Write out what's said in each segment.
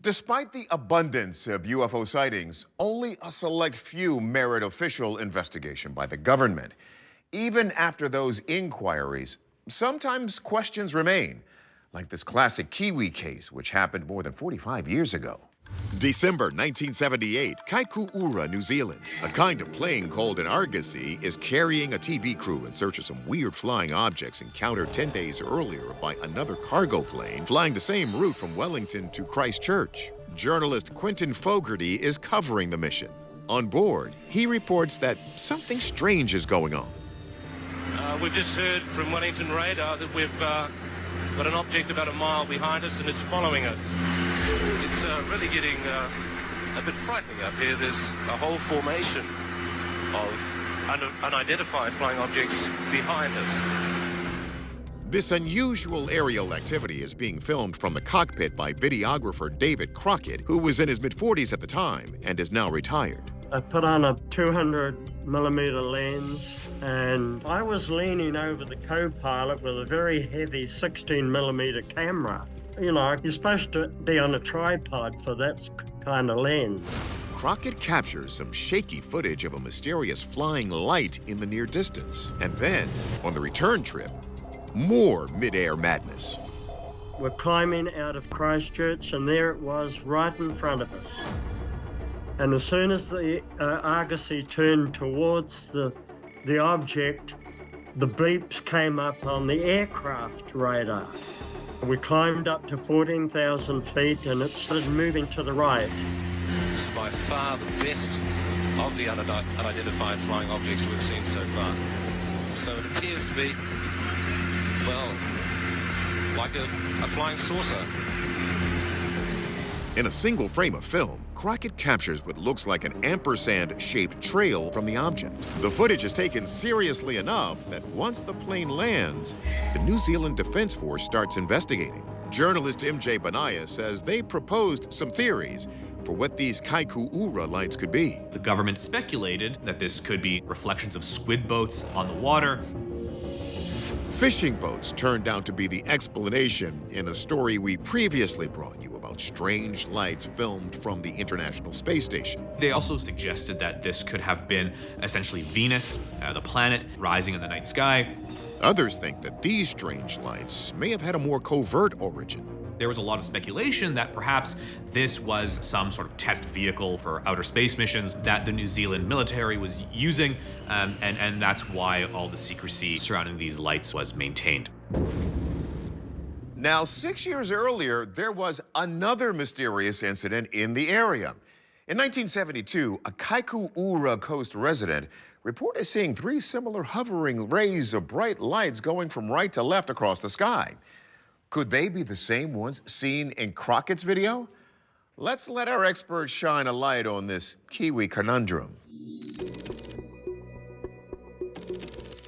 Despite the abundance of UFO sightings, only a select few merit official investigation by the government. Even after those inquiries, sometimes questions remain, like this classic Kiwi case, which happened more than 45 years ago. December 1978, Kaikoura, New Zealand. A kind of plane called an argosy is carrying a TV crew in search of some weird flying objects encountered 10 days earlier by another cargo plane flying the same route from Wellington to Christchurch. Journalist Quentin Fogarty is covering the mission. On board, he reports that something strange is going on. We've just heard from Wellington radar that we've got an object about a mile behind us and it's following us. It's really getting a bit frightening up here. There's a whole formation of unidentified flying objects behind us. This unusual aerial activity is being filmed from the cockpit by videographer David Crockett, who was in his mid-40s at the time and is now retired. I put on a 200mm lens and I was leaning over the co-pilot with a very heavy 16mm camera. You know, you're supposed to be on a tripod for that kind of lens. Crockett captures some shaky footage of a mysterious flying light in the near distance. And then, on the return trip, more mid-air madness. We're climbing out of Christchurch and there it was right in front of us. And as soon as the argosy turned towards the object, the beeps came up on the aircraft radar. We climbed up to 14,000 feet and it started moving to the right. This is by far the best of the unidentified flying objects we've seen so far. So it appears to be, well, like a flying saucer. In a single frame of film, Crockett captures what looks like an ampersand-shaped trail from the object. The footage is taken seriously enough that once the plane lands, the New Zealand Defense Force starts investigating. Journalist MJ Benaya says they proposed some theories for what these Kaikoura lights could be. The government speculated that this could be reflections of squid boats on the water. Fishing boats turned out to be the explanation in a story we previously brought you about strange lights filmed from the International Space Station. They also suggested that this could have been essentially Venus, the planet, rising in the night sky. Others think that these strange lights may have had a more covert origin. There was a lot of speculation that perhaps this was some sort of test vehicle for outer space missions that the New Zealand military was using, and that's why all the secrecy surrounding these lights was maintained. Now, 6 years earlier, there was another mysterious incident in the area. In 1972, a Kaikoura Coast resident reported seeing 3 similar hovering rays of bright lights going from right to left across the sky. Could they be the same ones seen in Crockett's video? Let's let our experts shine a light on this Kiwi conundrum.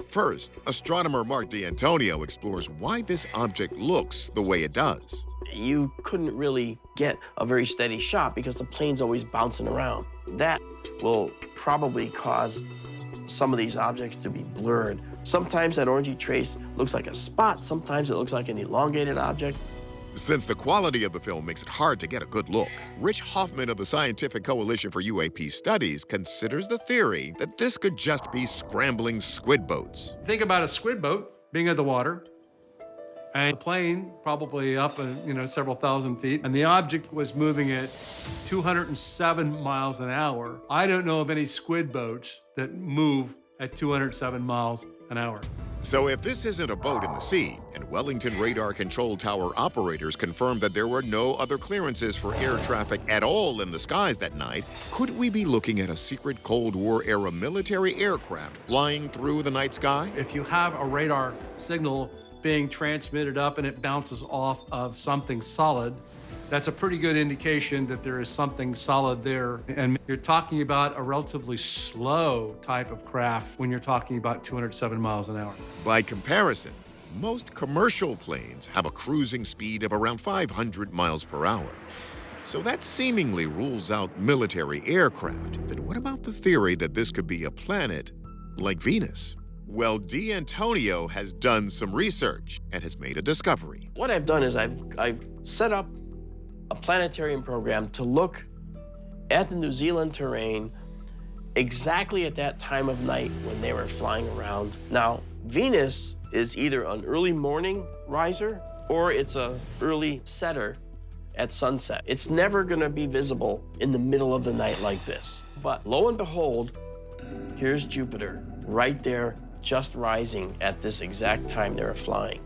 First, astronomer Mark D'Antonio explores why this object looks the way it does. You couldn't really get a very steady shot because the plane's always bouncing around. That will probably cause some of these objects to be blurred. Sometimes that orangey trace looks like a spot, sometimes it looks like an elongated object. Since the quality of the film makes it hard to get a good look, Rich Hoffman of the Scientific Coalition for UAP Studies considers the theory that this could just be scrambling squid boats. Think about a squid boat being in the water, and a plane probably up, several thousand feet, and the object was moving at 207 miles an hour. I don't know of any squid boats that move at 207 miles an hour. So if this isn't a boat in the sea, and Wellington Radar Control Tower operators confirmed that there were no other clearances for air traffic at all in the skies that night, could we be looking at a secret Cold War-era military aircraft flying through the night sky? If you have a radar signal being transmitted up and it bounces off of something solid, that's a pretty good indication that there is something solid there. And you're talking about a relatively slow type of craft when you're talking about 207 miles an hour. By comparison, most commercial planes have a cruising speed of around 500 miles per hour. So that seemingly rules out military aircraft. Then what about the theory that this could be a planet like Venus? Well, D'Antonio has done some research and has made a discovery. What I've done is I've set up a planetarium program to look at the New Zealand terrain exactly at that time of night when they were flying around. Now, Venus is either an early morning riser or it's an early setter at sunset. It's never gonna be visible in the middle of the night like this. But lo and behold, here's Jupiter right there, just rising at this exact time they were flying.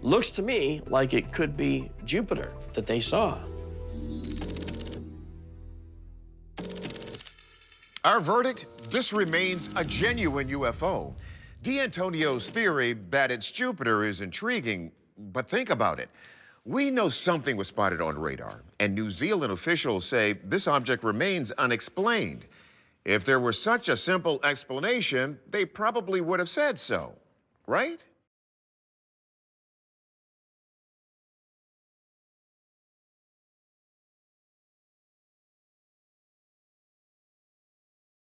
Looks to me like it could be Jupiter that they saw. Our verdict? This remains a genuine UFO. D'Antonio's theory that it's Jupiter is intriguing, but think about it. We know something was spotted on radar, and New Zealand officials say this object remains unexplained. If there were such a simple explanation, they probably would have said so, right?